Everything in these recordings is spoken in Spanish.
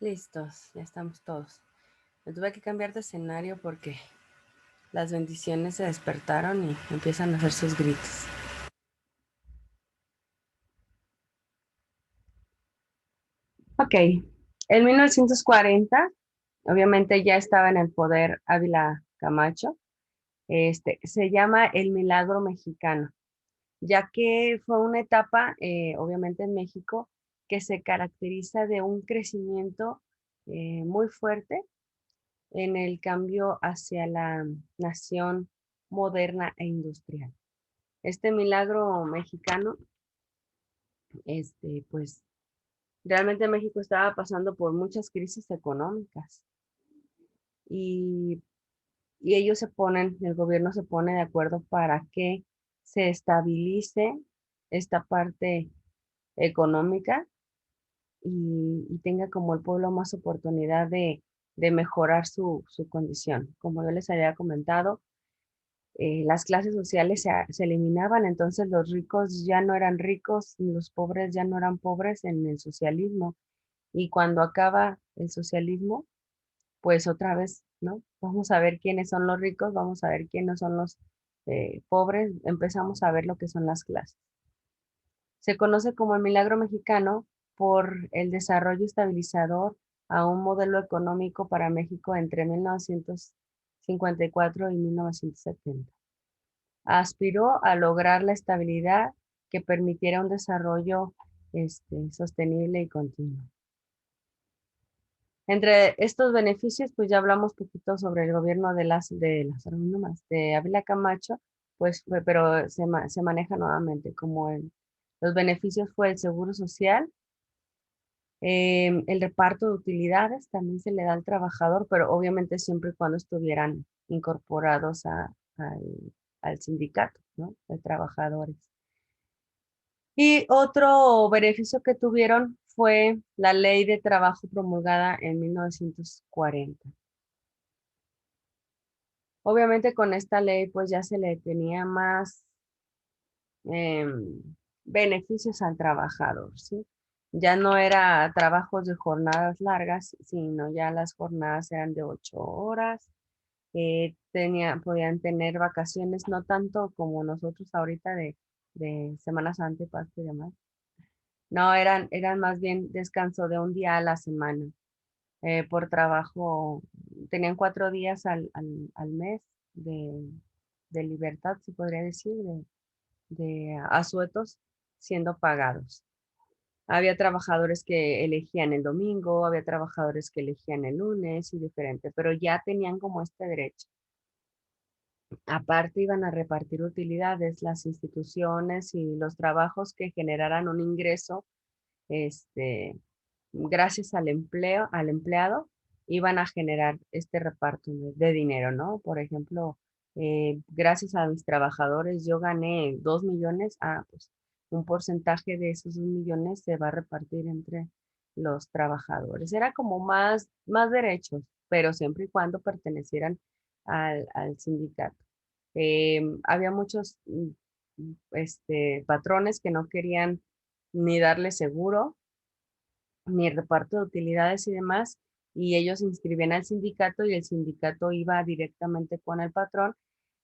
Listos, ya estamos todos. Me tuve que cambiar de escenario porque las bendiciones se despertaron y empiezan a hacer sus gritos. Ok, en 1940, obviamente ya estaba en el poder Ávila Camacho. Se llama el Milagro Mexicano, ya que fue una etapa, obviamente en México, que se caracteriza de un crecimiento muy fuerte en el cambio hacia la nación moderna e industrial. Este milagro mexicano, pues realmente México estaba pasando por muchas crisis económicas y, y ellos el gobierno se pone de acuerdo para que se estabilice esta parte económica y tenga como el pueblo más oportunidad de mejorar su condición. Como yo les había comentado, las clases sociales se eliminaban, entonces los ricos ya no eran ricos y los pobres ya no eran pobres en el socialismo. Y cuando acaba el socialismo, pues otra vez, ¿no? Vamos a ver quiénes son los ricos, vamos a ver quiénes son los pobres, empezamos a ver lo que son las clases. Se conoce como el milagro mexicano por el desarrollo estabilizador a un modelo económico para México entre 1954 y 1970. Aspiró a lograr la estabilidad que permitiera un desarrollo sostenible y continuo. Entre estos beneficios, pues ya hablamos poquito sobre el gobierno de Ávila Camacho, pues pero se maneja nuevamente como los beneficios fue el seguro social, el reparto de utilidades también se le da al trabajador, pero obviamente siempre y cuando estuvieran incorporados al sindicato, ¿no? De trabajadores. Y otro beneficio que tuvieron fue la ley de trabajo promulgada en 1940. Obviamente con esta ley pues ya se le tenía más beneficios al trabajador, ¿sí? Ya no era trabajos de jornadas largas, sino ya las jornadas eran de 8 horas, podían tener vacaciones, no tanto como nosotros ahorita de Semana Santa y Pascua y demás. No, eran más bien descanso de un día a la semana. Por trabajo, tenían 4 días al mes de, de libertad, se podría decir, de asuetos siendo pagados. Había trabajadores que elegían el domingo, había trabajadores que elegían el lunes y diferente, pero ya tenían como este derecho. Aparte iban a repartir utilidades las instituciones y los trabajos que generaran un ingreso, gracias al empleado, iban a generar este reparto de dinero, ¿no? Por ejemplo, gracias a mis trabajadores yo gané 2 millones, pues un porcentaje de esos 2 millones se va a repartir entre los trabajadores. Era como más derechos, pero siempre y cuando pertenecieran al sindicato. Había muchos patrones que no querían ni darle seguro, ni reparto de utilidades y demás, y ellos se inscribían al sindicato y el sindicato iba directamente con el patrón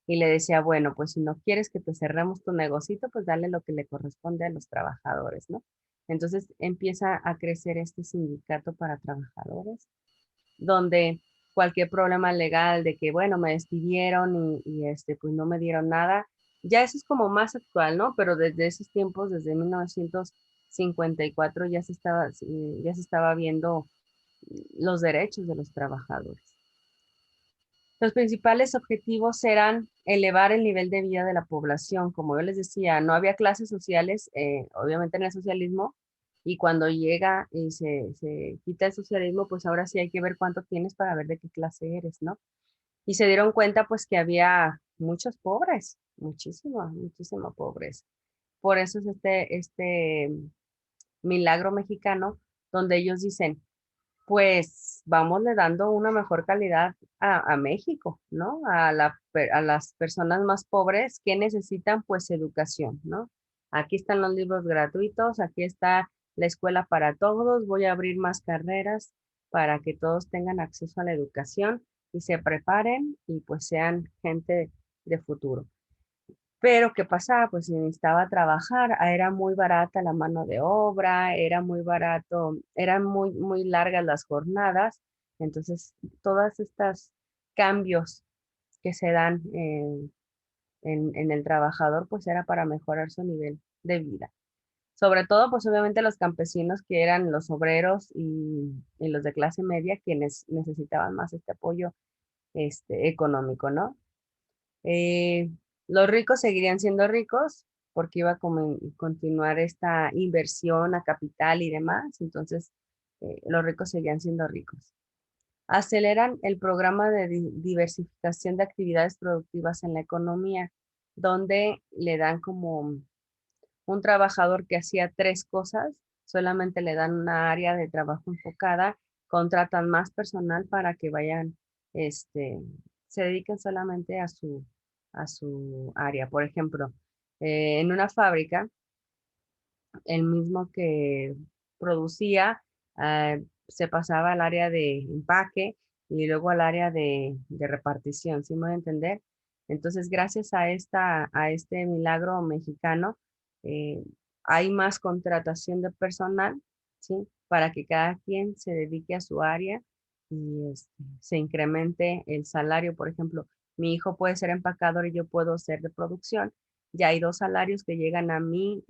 y le decía, bueno, pues si no quieres que te cerremos tu negocito, pues dale lo que le corresponde a los trabajadores, ¿no? Entonces empieza a crecer este sindicato para trabajadores, donde cualquier problema legal de que, bueno, me despidieron pues no me dieron nada, ya eso es como más actual, ¿no? Pero desde esos tiempos, desde 1954, ya se estaba viendo los derechos de los trabajadores. Los principales objetivos eran elevar el nivel de vida de la población. Como yo les decía, no había clases sociales, obviamente en el socialismo, y cuando llega y se quita el socialismo, pues ahora sí hay que ver cuánto tienes para ver de qué clase eres, ¿no? Y se dieron cuenta pues que había muchos pobres, muchísimo pobres. Por eso es este milagro mexicano donde ellos dicen, pues vamos le dando una mejor calidad a México, ¿no? A las personas más pobres que necesitan pues educación, ¿no? Aquí están los libros gratuitos, aquí está la escuela para todos, voy a abrir más carreras, para que todos tengan acceso a la educación y se preparen y pues sean gente de futuro. Pero ¿qué pasaba? Pues si necesitaba trabajar, era muy barata la mano de obra, era muy barato, eran muy largas las jornadas. Entonces, todas estas cambios que se dan en el trabajador, pues era para mejorar su nivel de vida. Sobre todo, pues obviamente los campesinos que eran los obreros y los de clase media, quienes necesitaban más este apoyo económico, ¿no? Eh, los ricos seguirían siendo ricos porque iba a continuar esta inversión a capital y demás, entonces los ricos seguían siendo ricos. Aceleran el programa de diversificación de actividades productivas en la economía, donde le dan como un trabajador que hacía tres cosas, solamente le dan una área de trabajo enfocada, contratan más personal para que vayan, se dediquen solamente a su área. Por ejemplo, en una fábrica, el mismo que producía, se pasaba al área de empaque y luego al área de repartición, ¿sí me voy a entender? Entonces, gracias a este milagro mexicano, eh, hay más contratación de personal, ¿sí? Para que cada quien se dedique a su área y se incremente el salario. Por ejemplo, mi hijo puede ser empacador y yo puedo ser de producción. Ya hay dos salarios que llegan a mi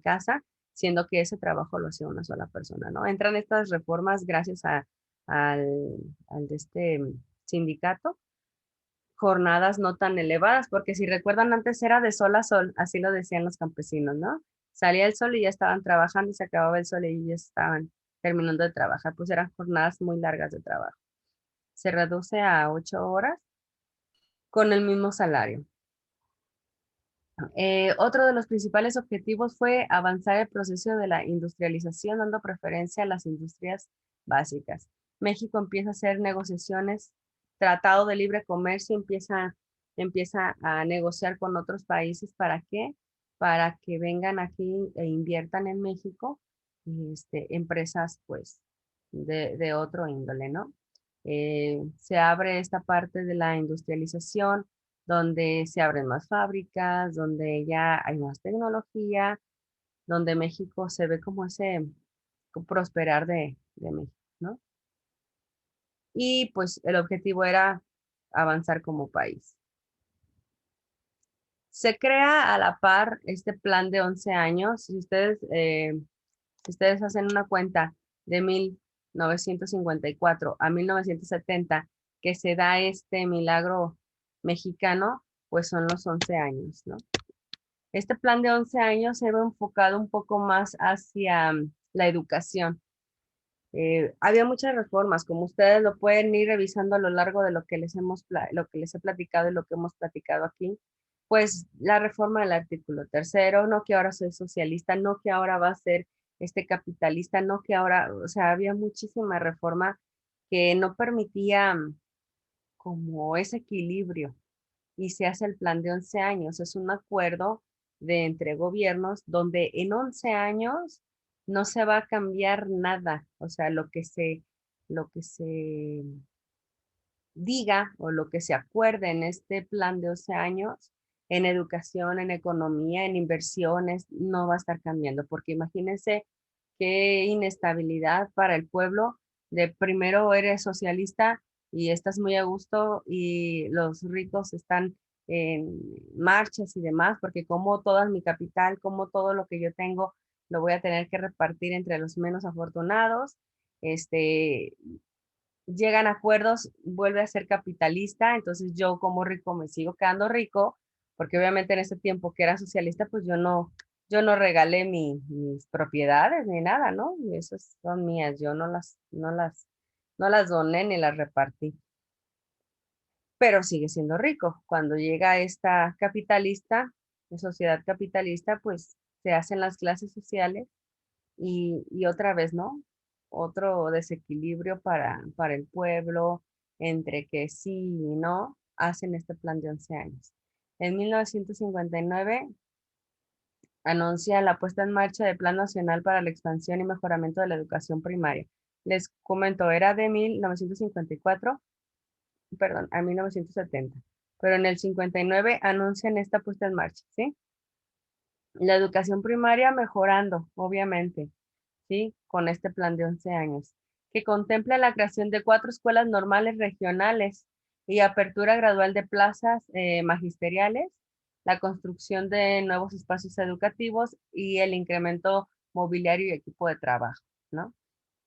casa, siendo que ese trabajo lo hace una sola persona, ¿no? Entran estas reformas gracias al, al de sindicato, jornadas no tan elevadas, porque si recuerdan antes era de sol a sol, así lo decían los campesinos, ¿no? Salía el sol y ya estaban trabajando y se acababa el sol y ya estaban terminando de trabajar, pues eran jornadas muy largas de trabajo. Se reduce a 8 horas con el mismo salario. Otro de los principales objetivos fue avanzar el proceso de la industrialización, dando preferencia a las industrias básicas. México empieza a hacer negociaciones, tratado de libre comercio, empieza a negociar con otros países. ¿Para qué? Para que vengan aquí e inviertan en México, empresas pues de otro índole, ¿no? Se abre esta parte de la industrialización donde se abren más fábricas, donde ya hay más tecnología, donde México se ve como ese prosperar de México, ¿no? Y pues el objetivo era avanzar como país. Se crea a la par este plan de 11 años. Si ustedes hacen una cuenta de 1954 a 1970, que se da este milagro mexicano, pues son los 11 años, ¿no? Este plan de 11 años se ve enfocado un poco más hacia la educación. Había muchas reformas, como ustedes lo pueden ir revisando a lo largo de lo que les he platicado y lo que hemos platicado aquí. Pues la reforma del artículo tercero, no que ahora soy socialista, no que ahora va a ser capitalista, no que ahora, o sea, había muchísima reforma que no permitía como ese equilibrio y se hace el plan de 11 años. Es un acuerdo de entre gobiernos donde en 11 años no se va a cambiar nada. O sea, lo que se diga o lo que se acuerde en este plan de 11 años, en educación, en economía, en inversiones, no va a estar cambiando, porque imagínense qué inestabilidad para el pueblo de primero eres socialista y estás muy a gusto y los ricos están en marchas y demás, porque como toda mi capital, como todo lo que yo tengo, lo voy a tener que repartir entre los menos afortunados. Este, llegan a acuerdos, vuelve a ser capitalista, entonces yo como rico me sigo quedando rico, porque obviamente en ese tiempo que era socialista, pues yo no regalé mis propiedades ni nada, ¿no? Y esas son mías, yo no las doné ni las repartí, pero sigue siendo rico. Cuando llega esta capitalista, la sociedad capitalista, pues se hacen las clases sociales y otra vez, ¿no? Otro desequilibrio para el pueblo, entre que sí y no, hacen este plan de 11 años. En 1959 anuncia la puesta en marcha del Plan Nacional para la Expansión y Mejoramiento de la Educación Primaria. les comento, era de 1954, perdón, a 1970. Pero en el 59 anuncian esta puesta en marcha, ¿sí? La educación primaria mejorando, obviamente, ¿sí? Con este plan de 11 años, que contempla la creación de 4 escuelas normales regionales y apertura gradual de plazas magisteriales, la construcción de nuevos espacios educativos y el incremento mobiliario y equipo de trabajo, ¿no?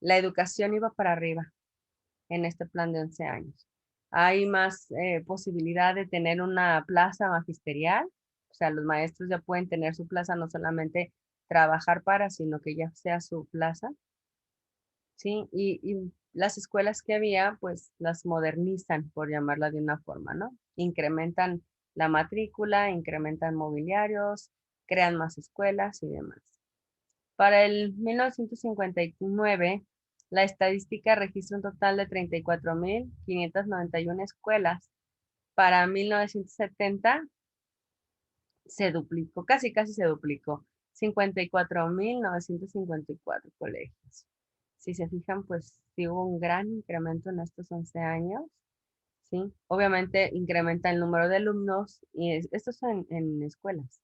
La educación iba para arriba en este plan de 11 años. Hay más posibilidad de tener una plaza magisterial, o sea, los maestros ya pueden tener su plaza, no solamente trabajar para, sino que ya sea su plaza, ¿sí? Y las escuelas que había, pues las modernizan, por llamarla de una forma, ¿no? Incrementan la matrícula, incrementan mobiliarios, crean más escuelas y demás. Para el 1959, la estadística registra un total de 34.591 escuelas. Para 1970 se duplicó, casi se duplicó, 54.954 colegios. Si se fijan, pues sí hubo un gran incremento en estos 11 años, ¿sí? Obviamente incrementa el número de alumnos, y esto es en escuelas.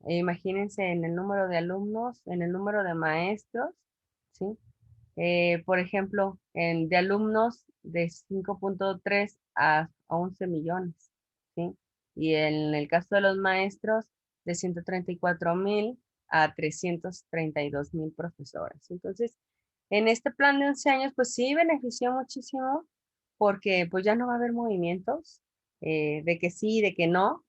Imagínense en el número de alumnos, en el número de maestros, ¿sí? Por ejemplo, de alumnos de 5.3 a 11 millones, ¿sí? Y en el caso de los maestros, de 134.000 a 332.000 profesores. Entonces, en este plan de 11 años, pues sí benefició muchísimo porque pues ya no va a haber movimientos de que sí, de que no,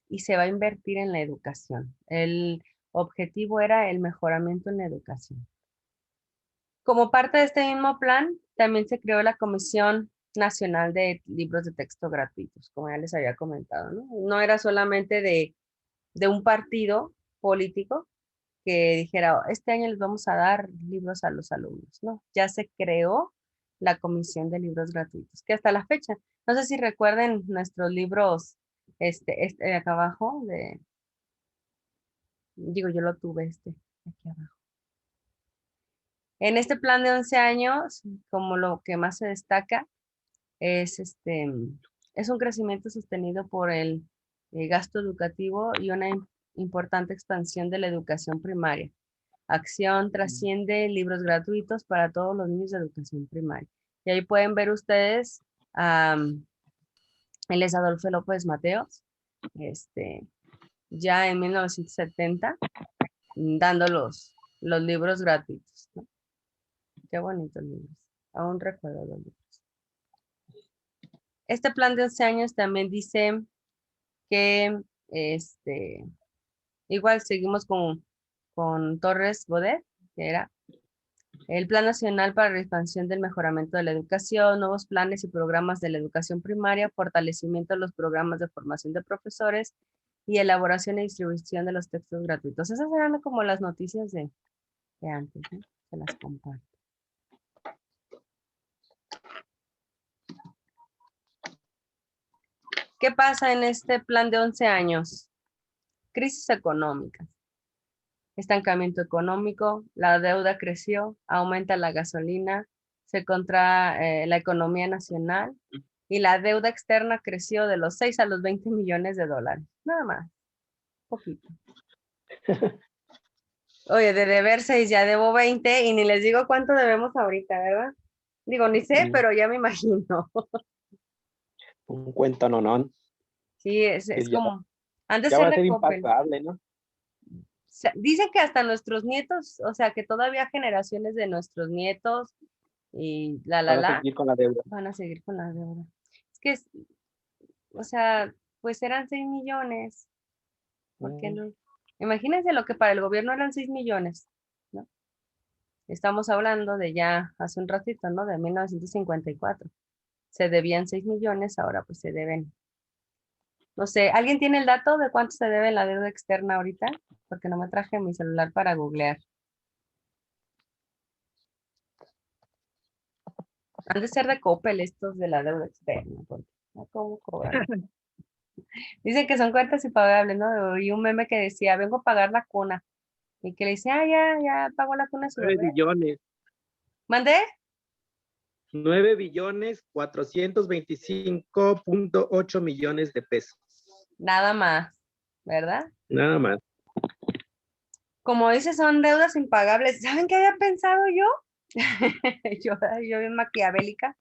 y se va a invertir en la educación. El objetivo era el mejoramiento en la educación. Como parte de este mismo plan, también se creó la Comisión Nacional de Libros de Texto Gratuitos, como ya les había comentado, ¿no? No era solamente de un partido político que dijera, "Oh, este año les vamos a dar libros a los alumnos", no, ya se creó la Comisión de Libros Gratuitos, que hasta la fecha, no sé si recuerden nuestros libros, este de acá abajo, digo, yo lo tuve aquí abajo. En este plan de 11 años, como lo que más se destaca, es, es un crecimiento sostenido por el gasto educativo y una importante expansión de la educación primaria. Acción trasciende libros gratuitos para todos los niños de educación primaria. Y ahí pueden ver ustedes, él es Adolfo López Mateos, ya en 1970, dando los libros gratuitos, ¿no? Qué bonitos libros. Aún recuerdo los libros. Este plan de 11 años también dice que igual seguimos con Torres Bodet, que era el Plan Nacional para la Expansión del Mejoramiento de la Educación, nuevos planes y programas de la educación primaria, fortalecimiento de los programas de formación de profesores y elaboración y distribución de los textos gratuitos. Esas eran como las noticias de antes, ¿no? Se las comparto. ¿Qué pasa en este plan de 11 años? Crisis económica, estancamiento económico, la deuda creció, aumenta la gasolina, se contrae la economía nacional y la deuda externa creció de los 6 a los 20 millones de dólares. Nada más, poquito. Oye, de deber 6 ya debo 20 y ni les digo cuánto debemos ahorita, ¿verdad? Digo, ni sé, pero ya me imagino. Un cuento no. Sí, Que es ya, como, han de ya ser va a de ser Coppel. impagable, ¿no? Dicen que hasta nuestros nietos, o sea, que todavía generaciones de nuestros nietos y Van a seguir con la deuda. van a seguir con la deuda. Es que, o sea, pues eran 6 millones, ¿por qué no? Imagínense lo que para el gobierno eran 6 millones, ¿no? Estamos hablando de ya hace un ratito, ¿no? De 1954. Se debían 6 millones, ahora pues se deben. No sé, ¿alguien tiene el dato de cuánto se debe la deuda externa ahorita? Porque no me traje mi celular para googlear. Han de ser de Coppel estos de la deuda externa, porque ¿no? ¿Cómo cobran? Dicen que son cuentas impagables, ¿no? Y un meme que decía, vengo a pagar la cuna. Y que le dice, ya pagó la cuna de su 9 bebé. billones. ¿Mandé? 9,425,8 millones de pesos. Nada más, ¿verdad? Nada más. Como dice, son deudas impagables. ¿Saben qué había pensado yo? Yo bien maquiavélica.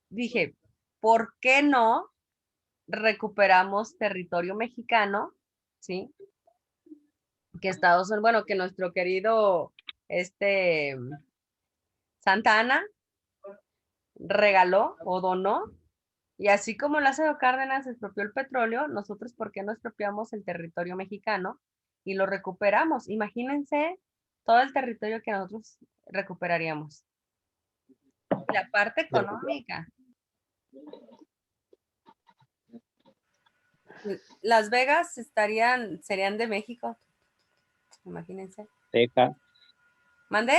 Dije, ¿por qué no recuperamos territorio mexicano? ¿Sí? Que Estados Unidos, bueno, que nuestro querido Santa Ana regaló o donó. Y así como Lázaro Cárdenas expropió el petróleo, nosotros, ¿por qué no expropiamos el territorio mexicano y lo recuperamos? Imagínense todo el territorio que nosotros recuperaríamos. La parte económica. Las Vegas serían de México. Imagínense. Texas. ¿Mandé?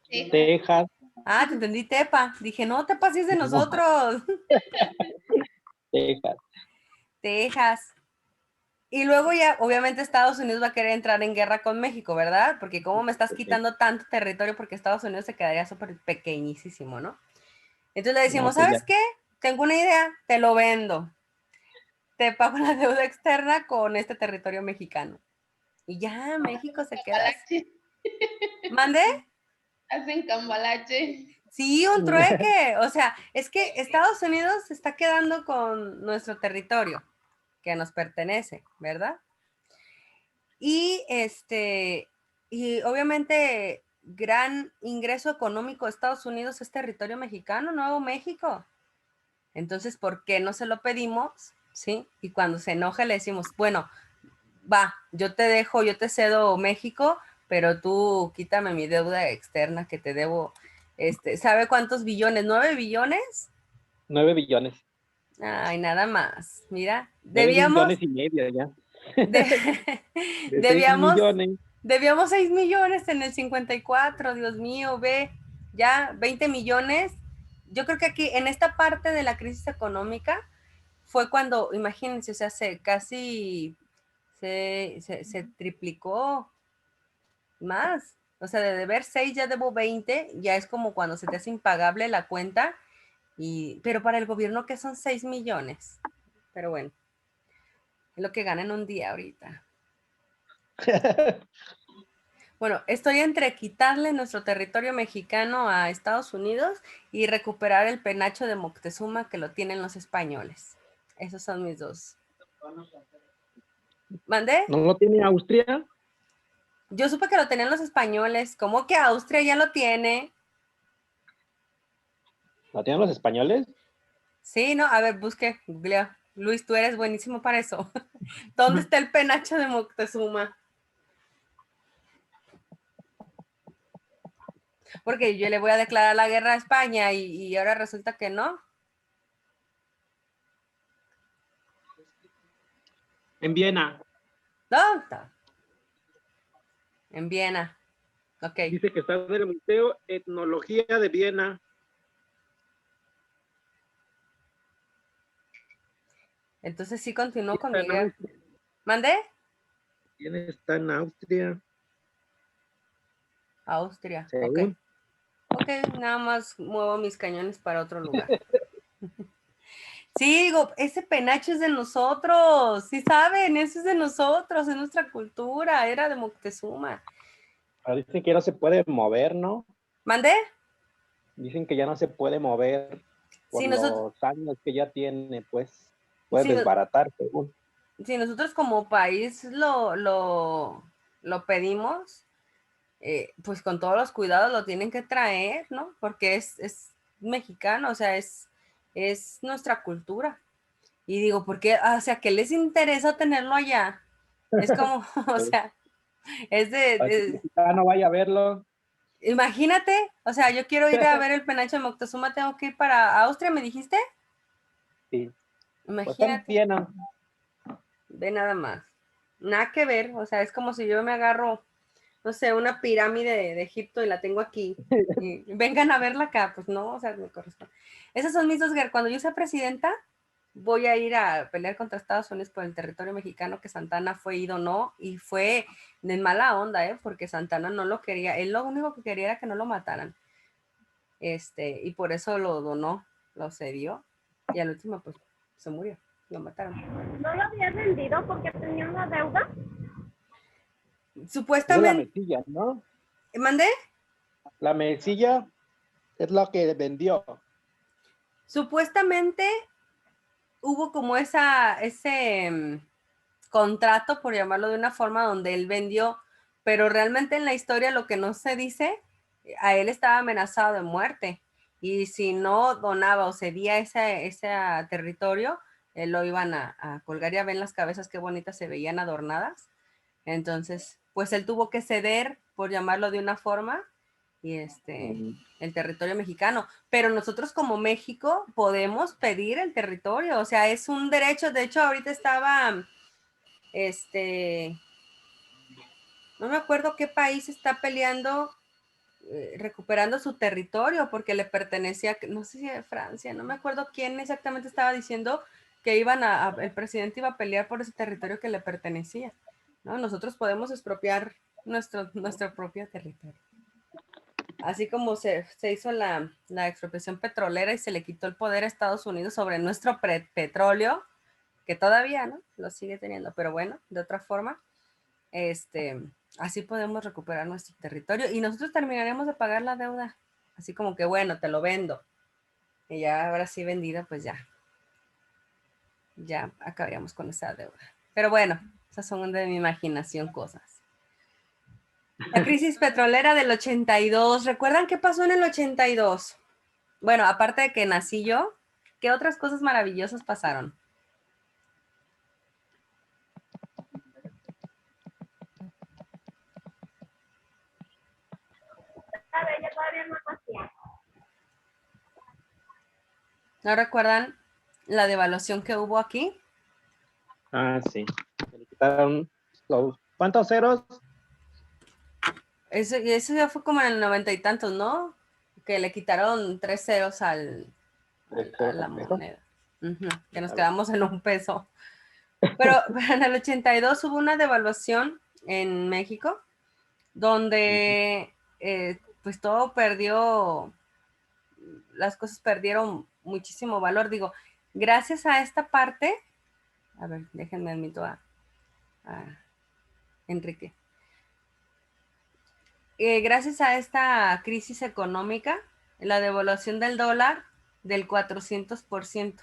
Texas. Ah, te entendí, Tepa. Dije, no, Tepa sí es de nosotros. Texas. Texas. Y luego ya, obviamente, Estados Unidos va a querer entrar en guerra con México, ¿verdad? Porque cómo me estás quitando tanto territorio, porque Estados Unidos se quedaría súper pequeñísimo, ¿no? Entonces le decimos, No, pues ¿sabes ya. qué? Tengo una idea, te lo vendo. Te pago la deuda externa con este territorio mexicano. Y ya, México se queda. ¿Mande? Hacen cambalache. Sí, un trueque. O sea, es que Estados Unidos se está quedando con nuestro territorio que nos pertenece, ¿verdad? Y y obviamente gran ingreso económico de Estados Unidos es territorio mexicano, Nuevo México. Entonces, ¿por qué no se lo pedimos? ¿Sí? Y cuando se enoja le decimos, bueno, va, yo te cedo México, pero tú quítame mi deuda externa que te debo, ¿sabe cuántos billones? ¿9 billones? 9 billones. Ay, nada más. Mira, 9 debíamos, millones y medio ya. de- De 6 debíamos, millones. debíamos 6 millones en el 54, Dios mío, ve, ya 20 millones. Yo creo que aquí, en esta parte de la crisis económica, fue cuando, imagínense, o sea, se triplicó más. O sea, de deber 6 ya debo 20, ya es como cuando se te hace impagable la cuenta, pero para el gobierno que son 6 millones. Pero bueno, es lo que gana en un día ahorita. Bueno, estoy entre quitarle nuestro territorio mexicano a Estados Unidos y recuperar el penacho de Moctezuma que lo tienen los españoles. Esos son mis dos. ¿Mandé? ¿No lo tiene Austria? Yo supe que lo tenían los españoles. ¿Cómo que Austria ya lo tiene? ¿Lo tienen los españoles? Sí, no, a ver, busque, googlea. Luis, tú eres buenísimo para eso. ¿Dónde está el penacho de Moctezuma? Porque yo le voy a declarar la guerra a España y ahora resulta que no. En Viena. ¿Dónde está? En Viena. Ok. Dice que está en el Museo Etnología de Viena. Entonces sí continuó con Está mi en guerra. Austria. ¿Mandé? ¿Quién está en Austria? Austria. Según. Ok. Ok, nada más muevo mis cañones para otro lugar. Sí, digo, ese penacho es de nosotros. Sí saben, eso es de nosotros, es nuestra cultura, era de Moctezuma. Ahora dicen que ya no se puede mover, ¿no? ¿Mandé? Dicen que ya no se puede mover por Sí, los años que ya tiene, pues. Puede sí, desbaratar, según. si nosotros como país lo pedimos, pues con todos los cuidados lo tienen que traer, ¿no? Porque es mexicano, o sea, es nuestra cultura. Y digo, ¿por qué? O sea, ¿qué les interesa tenerlo allá? Es como, o sea, es Para que el mexicano vaya a verlo. imagínate, o sea, yo quiero ir a ver el penacho de Moctezuma, tengo que ir para Austria, ¿me dijiste? Sí. Pues Imagínate, también, ¿no? ve nada más. Nada que ver, o sea, es como si yo me agarro, no sé, una pirámide de Egipto y la tengo aquí. Y vengan a verla acá, pues no, o sea, me corresponde. Esas son mis dos guerras. Cuando yo sea presidenta, voy a ir a pelear contra Estados Unidos por el territorio mexicano, que Santana fue ido no, y fue de mala onda, porque Santana no lo quería, él lo único que quería era que no lo mataran. y por eso lo donó, lo cedió, y al último pues se murió, lo mataron. ¿No lo había vendido porque tenía una deuda? Esa es la Supuestamente, mesilla, ¿no? ¿mandé? La mesilla es lo que vendió. Supuestamente hubo como ese contrato, por llamarlo de una forma, donde él vendió, pero realmente en la historia lo que no se dice, a él estaba amenazado de muerte, y si no donaba o cedía ese territorio, lo iban a colgar. Ya ven las cabezas qué bonitas se veían adornadas. Entonces, pues él tuvo que ceder, por llamarlo de una forma, y el territorio mexicano. Pero nosotros como México podemos pedir el territorio, o sea, es un derecho. De hecho, ahorita estaba, no me acuerdo qué país está peleando, recuperando su territorio porque le pertenecía, no sé si a Francia, no me acuerdo quién exactamente estaba diciendo que el presidente iba a pelear por ese territorio que le pertenecía, ¿no? Nosotros podemos expropiar nuestro propio territorio. Así como se hizo la expropiación petrolera y se le quitó el poder a Estados Unidos sobre nuestro petróleo, que todavía, ¿no? Lo sigue teniendo, pero bueno, de otra forma, así podemos recuperar nuestro territorio y nosotros terminaremos de pagar la deuda. Así como que, bueno, te lo vendo. Y ya ahora sí vendida, pues ya acabaríamos con esa deuda. Pero bueno, esas son de mi imaginación cosas. La crisis petrolera del 82. ¿Recuerdan qué pasó en el 82? Bueno, aparte de que nací yo, ¿qué otras cosas maravillosas pasaron? A ver, yo todavía no nacía. ¿No recuerdan la devaluación que hubo aquí? Ah, sí. Se le quitaron los... ¿Cuántos ceros? Eso ya fue como en el 90 y tantos, ¿no? Que le quitaron 3 ceros a la ¿Peso? moneda. Que nos A ver. quedamos en un peso. Pero en el 82 hubo una devaluación en México donde pues todo perdió, las cosas perdieron muchísimo valor. Digo, gracias a esta parte, a ver, déjenme admito a Enrique. Gracias a esta crisis económica, la devaluación del dólar del 400%,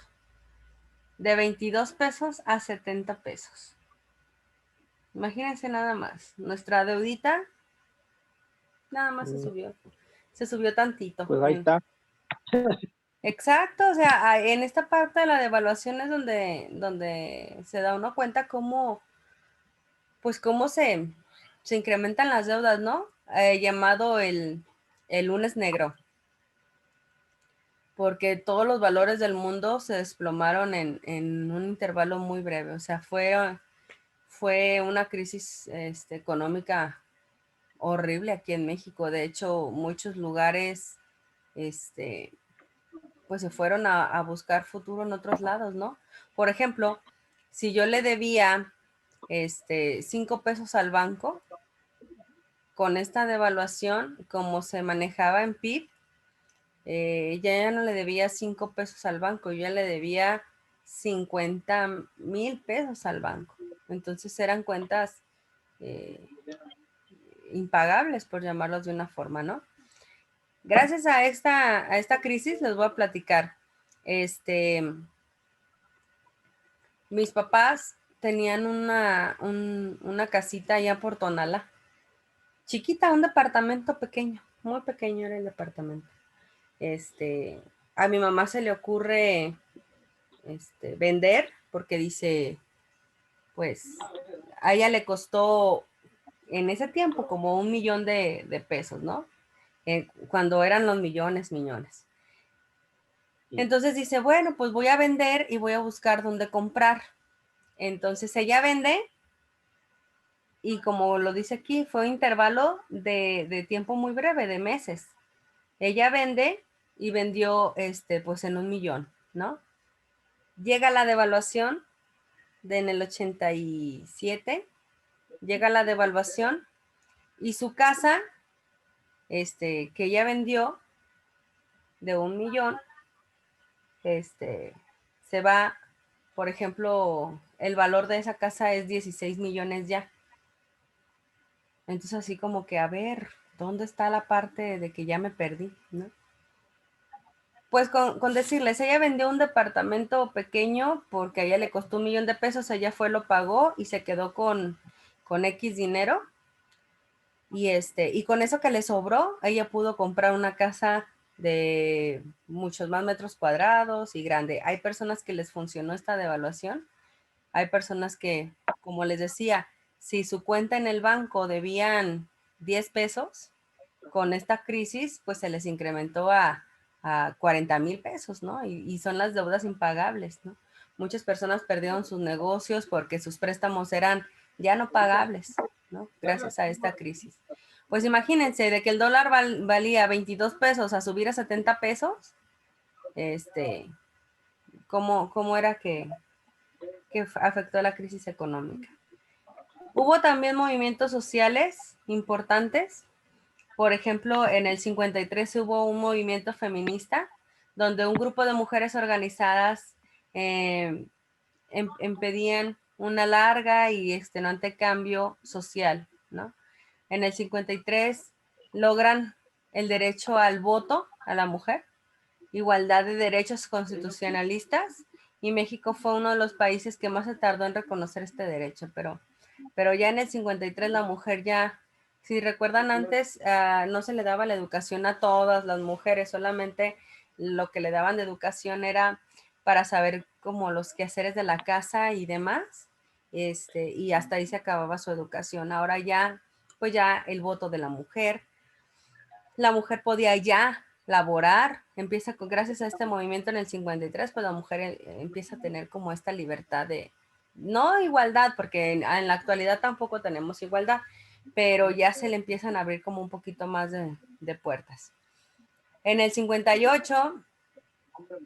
de 22 pesos a 70 pesos. Imagínense nada más, nuestra deudita nada más se subió tantito. Pues ahí está. Exacto, o sea, en esta parte de la devaluación es donde se da uno cuenta pues cómo se incrementan las deudas, ¿no? Llamado el lunes negro, porque todos los valores del mundo se desplomaron en un intervalo muy breve. O sea, fue una crisis económica horrible aquí en México. De hecho, muchos lugares pues se fueron a buscar futuro en otros lados, ¿no? Por ejemplo, si yo le debía 5 pesos al banco, con esta devaluación, como se manejaba en PIB, ya no le debía 5 pesos al banco, yo ya le debía 50,000 pesos al banco. Entonces eran cuentas impagables, por llamarlos de una forma, ¿no? Gracias a esta crisis les voy a platicar. Mis papás tenían una casita allá por Tonala, chiquita, un departamento pequeño, muy pequeño era el departamento. A mi mamá se le ocurre vender porque dice, pues a ella le costó en ese tiempo como 1,000,000 de pesos, ¿no? Cuando eran los millones. Entonces dice, bueno, pues voy a vender y voy a buscar dónde comprar. Entonces ella vende y como lo dice aquí, fue un intervalo de tiempo muy breve, de meses. Ella vende y vendió pues en 1,000,000, ¿no? Llega la devaluación en el 87, llega la devaluación y su casa, que ella vendió, de 1 millón, se va, por ejemplo, el valor de esa casa es 16 millones ya. Entonces así como que, a ver, ¿dónde está la parte de que ya me perdí, no? Pues con decirles, ella vendió un departamento pequeño porque a ella le costó 1 millón de pesos, ella fue, lo pagó y se quedó con X dinero. Y con eso que le sobró, ella pudo comprar una casa de muchos más metros cuadrados y grande. Hay personas que les funcionó esta devaluación. Hay personas que, como les decía, si su cuenta en el banco debían 10 pesos, con esta crisis, pues se les incrementó a 40,000 pesos, ¿no? Y son las deudas impagables, ¿no? Muchas personas perdieron sus negocios porque sus préstamos eran ya no pagables, ¿no? Gracias a esta crisis. Pues imagínense, de que el dólar valía 22 pesos a subir a 70 pesos, ¿cómo era que afectó la crisis económica? Hubo también movimientos sociales importantes. Por ejemplo, en el 53 hubo un movimiento feminista donde un grupo de mujeres organizadas pedían una larga y extenuante cambio social, ¿no? En el 53 logran el derecho al voto a la mujer, igualdad de derechos constitucionalistas, y México fue uno de los países que más se tardó en reconocer este derecho, pero ya en el 53 la mujer ya, si recuerdan antes, no se le daba la educación a todas las mujeres, solamente lo que le daban de educación era para saber como los quehaceres de la casa y demás, y hasta ahí se acababa su educación. Ahora ya, pues ya el voto de la mujer podía ya laborar, gracias a este movimiento en el 53, pues la mujer empieza a tener como esta libertad de, no igualdad, porque en la actualidad tampoco tenemos igualdad, pero ya se le empiezan a abrir como un poquito más de puertas. En el 58,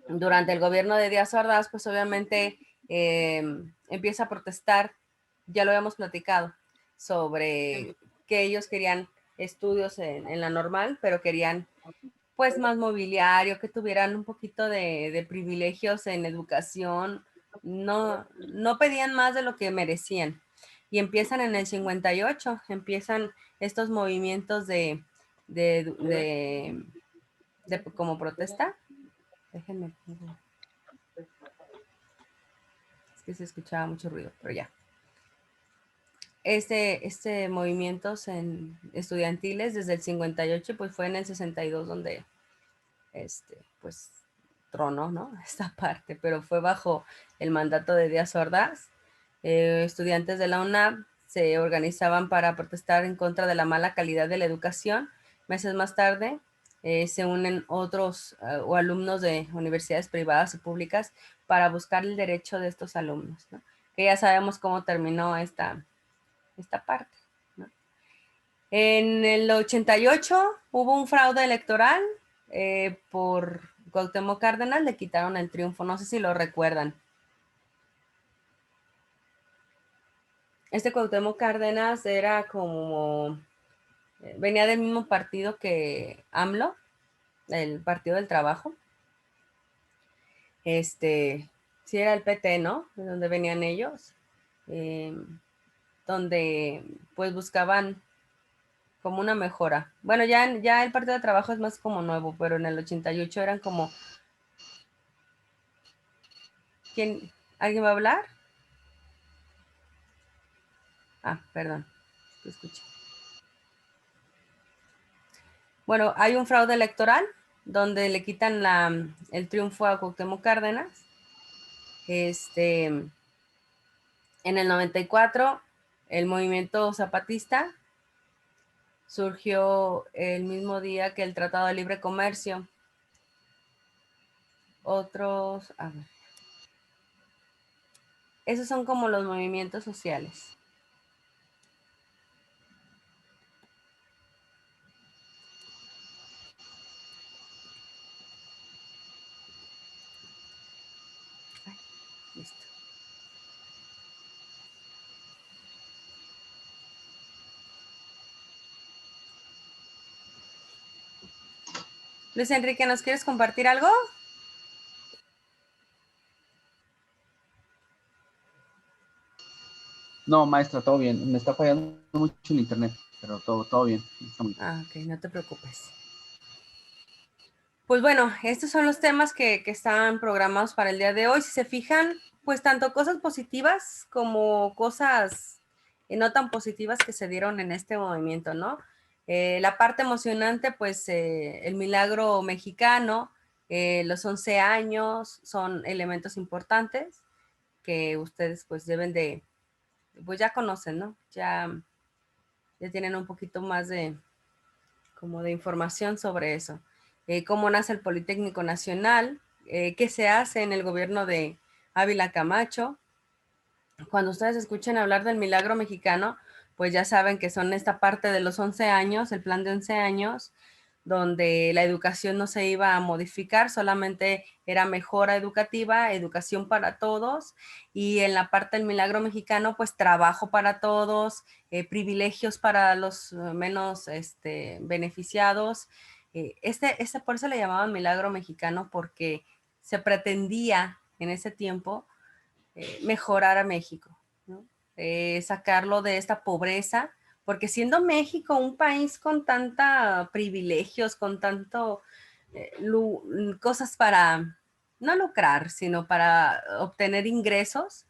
durante el gobierno de Díaz Ordaz, pues obviamente empieza a protestar, ya lo habíamos platicado, sobre que ellos querían estudios en la normal, pero querían pues más mobiliario, que tuvieran un poquito de privilegios en educación, no pedían más de lo que merecían. Y empiezan en el 58, empiezan estos movimientos de como protesta. Déjenme, es que se escuchaba mucho ruido, pero ya. Movimientos estudiantiles desde el 58, pues fue en el 62 donde pues tronó, ¿no? Esta parte, pero fue bajo el mandato de Díaz Ordaz. Estudiantes de la UNAM se organizaban para protestar en contra de la mala calidad de la educación. Meses más tarde se unen otros o alumnos de universidades privadas y públicas para buscar el derecho de estos alumnos, ¿no? Que ya sabemos cómo terminó esta parte, ¿no? En el 88 hubo un fraude electoral por Cuauhtémoc Cárdenas, le quitaron el triunfo, no sé si lo recuerdan. Cuauhtémoc Cárdenas era como, venía del mismo partido que AMLO, el Partido del Trabajo. Sí era el PT, ¿no? De donde venían ellos, donde pues buscaban como una mejora. Bueno, ya el Partido de Trabajo es más como nuevo, pero en el 88 eran como... ¿Alguien va a hablar? Ah, perdón, te escuché. Bueno, hay un fraude electoral donde le quitan el triunfo a Cuauhtémoc Cárdenas. En el 94, el movimiento zapatista surgió el mismo día que el Tratado de Libre Comercio. Otros, a ver, esos son como los movimientos sociales. Ay, listo. Luis Enrique, ¿nos quieres compartir algo? No, maestra, todo bien. Me está fallando mucho el internet, pero todo bien. Está muy bien. Ah, ok, no te preocupes. Pues bueno, estos son los temas que están programados para el día de hoy. Si se fijan, pues tanto cosas positivas como cosas no tan positivas que se dieron en este movimiento, ¿no? La parte emocionante, pues el milagro mexicano, los 11 años son elementos importantes que ustedes pues deben de, pues ya conocen, ¿no? Ya tienen un poquito más de, como de información sobre eso. Cómo nace el Politécnico Nacional, qué se hace en el gobierno de Ávila Camacho. Cuando ustedes escuchen hablar del milagro mexicano, pues ya saben que son esta parte de los 11 años, el plan de 11 años, donde la educación no se iba a modificar, solamente era mejora educativa, educación para todos, y en la parte del milagro mexicano, pues trabajo para todos, privilegios para los menos beneficiados. Por eso le llamaban milagro mexicano, porque se pretendía en ese tiempo mejorar a México, ¿no? Sacarlo de esta pobreza, porque siendo México un país con tanta privilegios, con tanto cosas para no lucrar, sino para obtener ingresos,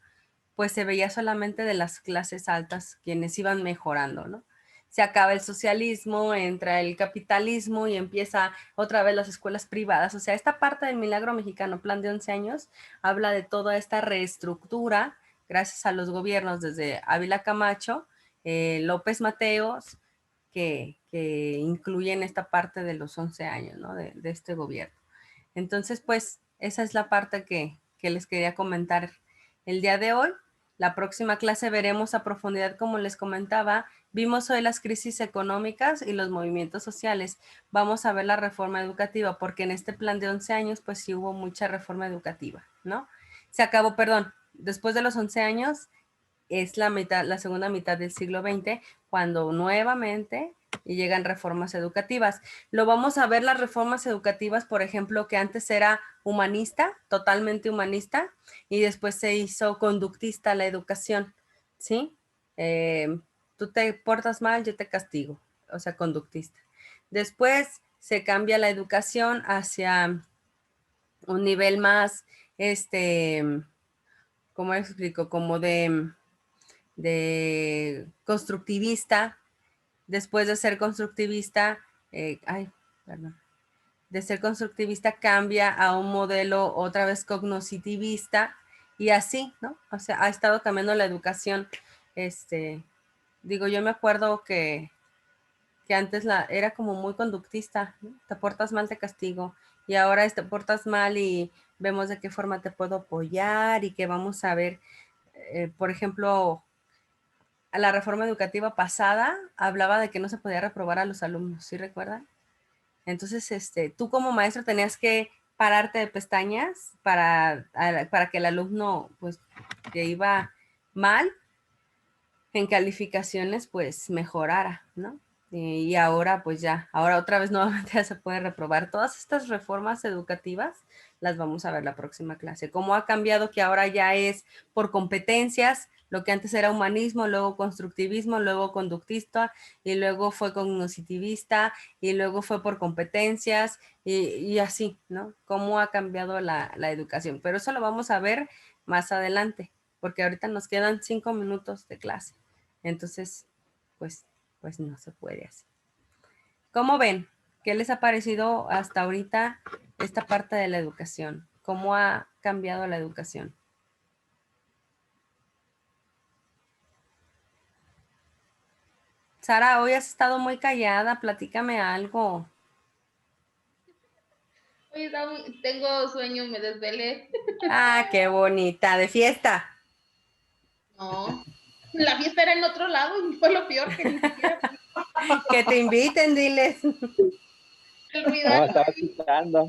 pues se veía solamente de las clases altas quienes iban mejorando, ¿no? Se acaba el socialismo, entra el capitalismo y empieza otra vez las escuelas privadas. O sea, esta parte del milagro mexicano, plan de 11 años, habla de toda esta reestructura gracias a los gobiernos desde Ávila Camacho, López Mateos, que incluyen esta parte de los 11 años, ¿no? De este gobierno. Entonces, pues, esa es la parte que les quería comentar el día de hoy. La próxima clase veremos a profundidad, como les comentaba, vimos hoy las crisis económicas y los movimientos sociales. Vamos a ver la reforma educativa, porque en este plan de 11 años, pues sí hubo mucha reforma educativa, ¿no? Se acabó, perdón, después de los 11 años, es la segunda mitad del siglo XX, cuando nuevamente llegan reformas educativas. Lo vamos a ver las reformas educativas, por ejemplo, que antes era humanista, totalmente humanista, y después se hizo conductista la educación, ¿sí? Tú te portas mal, yo te castigo, o sea, conductista. Después se cambia la educación hacia un nivel más, ¿cómo explico? Como de constructivista. Después de ser constructivista, perdón, de ser constructivista cambia a un modelo otra vez cognoscitivista y así, ¿no? O sea, ha estado cambiando la educación. Digo, yo me acuerdo que antes era como muy conductista, ¿no? Te portas mal, te castigo, y ahora te portas mal y vemos de qué forma te puedo apoyar y que vamos a ver, por ejemplo, a la reforma educativa pasada hablaba de que no se podía reprobar a los alumnos, ¿sí recuerdan? Entonces, tú como maestro tenías que pararte de pestañas para que el alumno, pues, que iba mal en calificaciones, pues, mejorara, ¿no? Y ahora, pues ya, ahora otra vez nuevamente ya se puede reprobar. Todas estas reformas educativas las vamos a ver la próxima clase. Cómo ha cambiado que ahora ya es por competencias, lo que antes era humanismo, luego constructivismo, luego conductista, y luego fue cognitivista, y luego fue por competencias, y así, ¿no? Cómo ha cambiado la educación. Pero eso lo vamos a ver más adelante, porque ahorita nos quedan 5 minutos de clase. Entonces, pues no se puede así. ¿Cómo ven? ¿Qué les ha parecido hasta ahorita esta parte de la educación? ¿Cómo ha cambiado la educación? Sara, hoy has estado muy callada, platícame algo. Hoy tengo sueño, me desvelé. Ah, qué bonita, de fiesta. No, la fiesta era en otro lado y fue lo peor que ni siquiera Que te inviten, diles. el No, ruidazo. estaba escuchando.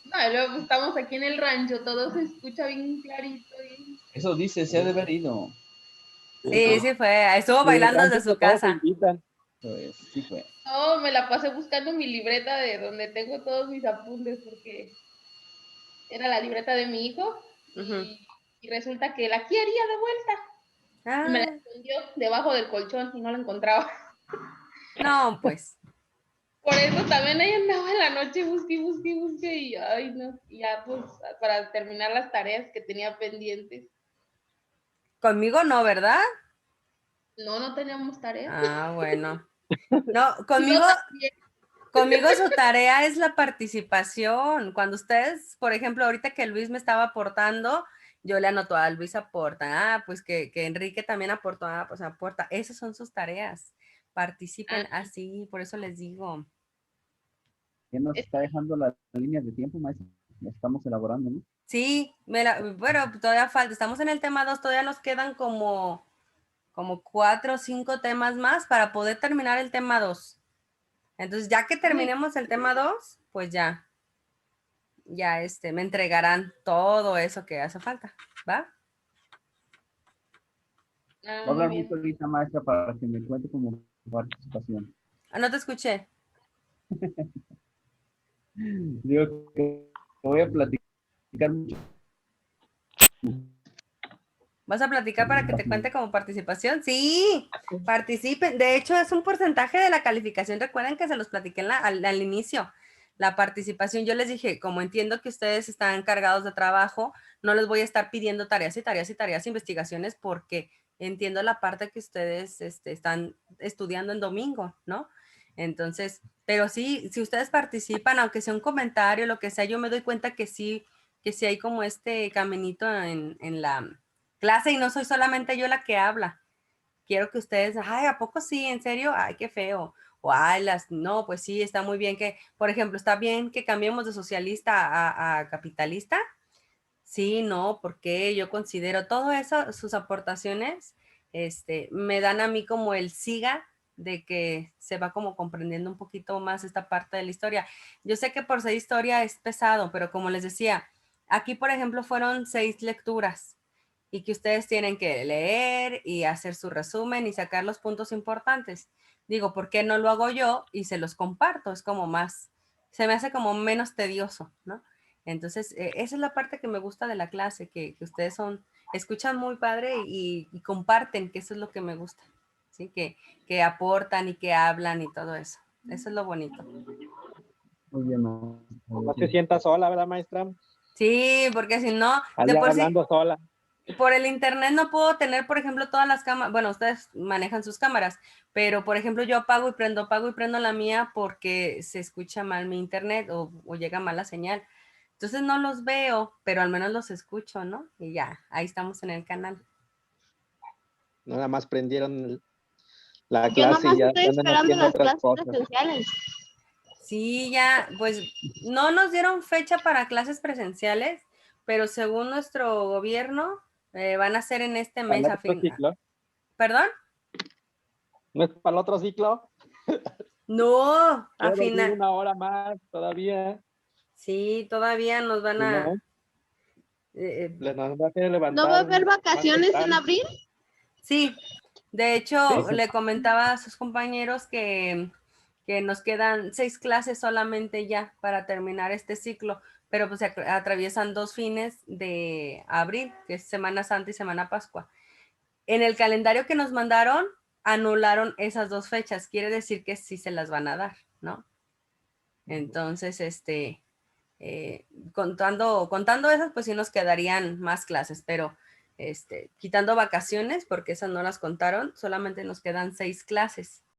No, y luego estamos aquí en el rancho, todo se escucha bien clarito. Bien. Eso dice, se ha de haber ido. Sí, sí fue, estuvo En el bailando rancho desde su todos se casa. invitan. Pues sí fue. No, me la pasé buscando mi libreta de donde tengo todos mis apuntes porque era la libreta de mi hijo Ujú. y resulta que la quería de vuelta. Y me la Ah, escondió debajo del colchón y no la encontraba. no, pues. Por eso también ahí andaba en la noche, busque y ay no, y ya pues para terminar las tareas que tenía pendientes. Conmigo no, ¿verdad? No, no teníamos tareas. Ah, bueno. No, Y no conmigo, también. conmigo su tarea es la participación. Cuando ustedes, por ejemplo, ahorita que Luis me estaba aportando, yo le anoto a Luis aporta, pues que Enrique también aportó, pues aporta. Esas son sus tareas. Participen Ah, así, por eso les digo. ¿Quién nos es- está dejando las líneas de tiempo, maestro? La estamos elaborando, ¿no? Sí, bueno, todavía falta. Estamos en el tema 2, todavía nos quedan como 4 o 5 temas más para poder terminar el tema 2. Entonces, ya que Uy, terminemos el tema 2, pues ya me entregarán todo eso que hace falta, ¿va? Voy a muy hablar mucho bien. ahorita, maestra, para que me cuente como participación. Ah, no te escuché. Digo que voy a platicar mucho. ¿Vas a platicar para que te cuente como participación? Sí, participen. De hecho, es un porcentaje de la calificación. Recuerden que se los platiqué al inicio. La participación, yo les dije, como entiendo que ustedes están cargados de trabajo, no les voy a estar pidiendo tareas y tareas y tareas, investigaciones, porque entiendo la parte que ustedes están estudiando en domingo, ¿no? Entonces, pero sí, si ustedes participan, aunque sea un comentario, lo que sea, yo me doy cuenta que sí hay como este caminito en la clase y no soy solamente yo la que habla. Quiero que ustedes, ay, ¿a poco sí? ¿En serio? Ay, qué feo. O, ay, no, pues sí, está muy bien que, por ejemplo, está bien que cambiemos de socialista a capitalista. Sí, no, porque yo considero todo eso, sus aportaciones, me dan a mí como el siga de que se va como comprendiendo un poquito más esta parte de la historia. Yo sé que por ser historia es pesado, pero como les decía, aquí, por ejemplo, fueron 6 lecturas y que ustedes tienen que leer y hacer su resumen y sacar los puntos importantes. Digo, ¿por qué no lo hago yo y se los comparto? Es como más, se me hace como menos tedioso, ¿no? Entonces, esa es la parte que me gusta de la clase, que ustedes escuchan muy padre y comparten, que eso es lo que me gusta, ¿sí? Que aportan y que hablan y todo eso. Eso es lo bonito. Muy bien, maestra. No se sienta sola, ¿verdad, maestra? Sí, porque si no, de Allá por sí, hablando sola. por el internet no puedo tener, por ejemplo, todas las cámaras, bueno, ustedes manejan sus cámaras, pero por ejemplo yo apago y prendo la mía porque se escucha mal mi internet o llega mal la señal. Entonces no los veo, pero al menos los escucho, ¿no? Y ya, ahí estamos en el canal. Nada más prendieron la Yo clase y nomás ya estoy andan esperando haciendo las otras clases cosas. presenciales. Sí, ya, pues no nos dieron fecha para clases presenciales, pero según nuestro gobierno van a ser en este Para el mes a otro fin. ciclo. ¿Perdón? ¿No es para el otro ciclo? No, a Quiero dormir final. una hora más todavía. Sí, todavía nos van Si no, a. eh, nos va a hacer ¿No va a levantar haber más vacaciones en temprano. abril? sí, de Sí, hecho, le comentaba a sus compañeros que nos quedan 6 clases solamente ya para terminar este ciclo, pero pues se atraviesan 2 fines de abril, que es Semana Santa y Semana Pascua. En el calendario que nos mandaron, anularon esas 2 fechas, quiere decir que sí se las van a dar, ¿no? Entonces, contando esas, pues sí nos quedarían más clases, pero quitando vacaciones, porque esas no las contaron, solamente nos quedan 6 clases.